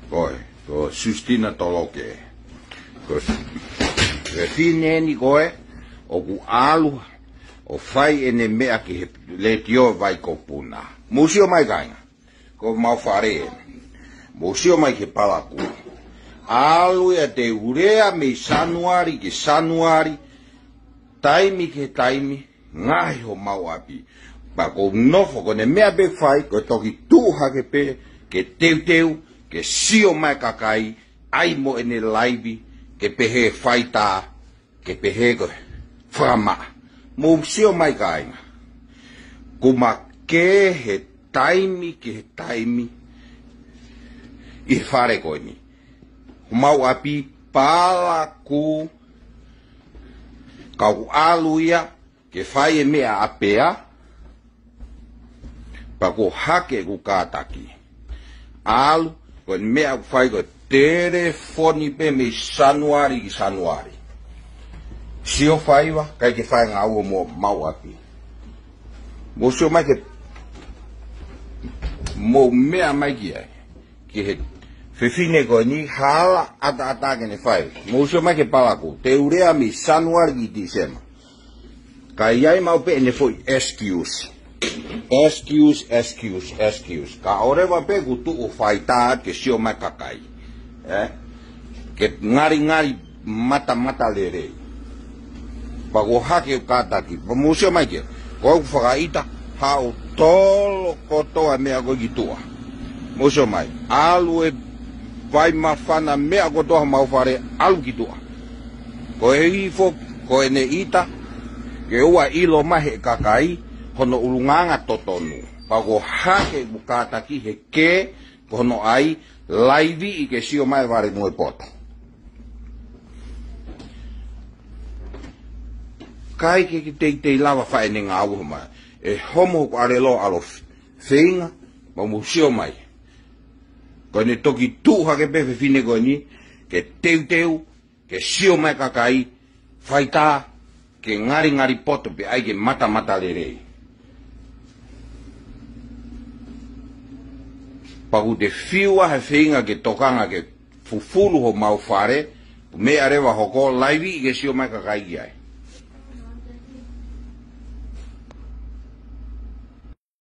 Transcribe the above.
Koe, ko sustina toloke. Ko fine ni koe, o ku alu, o fai ene mea ki le tio vai ko puna. Musio mai kainga, ko mau fare. Musio mai ke palaku. Alu ya te urea me sanuari ke sanuari, taimi ke taimi, ngai ho mau api. Pa ko nofo ko ne mea be fai, ko toki tuha ke pe, ke teu, ke sio mai kakai, ai mo ene laibi, ke pehe faita, ke pehe ko frama. Mo sio mai kainga. Kuma ke he taimi, I fare ko ni. Mau api pala ku kau aluia ke fai mea apea pa ko hake ku kataki alu ko mea fai ko telefoni pe me sanuari sio fai wa kai ke fai ngau mo mau api mo sio mai ke mo mea mai ki he Fefine ko ni hala ata ke ne fai. Musio mai ke palaku. Te urea mi sanuari ki disema. Ka iai mau pe ne foi excuse. Excuse. Ka orewa pe ku tu o faita ke sio mai kakai. Ke ngari mata lere. Pa ko hake kataki. Pa musio mai ke. Ko ku whakaita hao tolo kotoa mea ko gitua. Musio mai. Alu vai mafana mea ko toha mau fare alu ki tua. Ko e hifo, ko e ne ita, ke ua ilo mahe kakai, hono ulunganga totonu. Pa ko hake bukataki he ke, ko hono ai, laivi I ke sio mai vare ngoe poto. Kai ke te lava whae ne ngā uhu mai. E homo ko arelo alo whinga, ma mu sio mai. Ko ne toki tuha ke pepe fine ko ni, ke teu, ke sio mai kakai, faita, ke ngari poto pe ai ke mata lere. Paku te whiua he whinga ke tokanga ke fufulu ho mau whare, me arewa hoko laivi I ke sio mai kakai ki ai.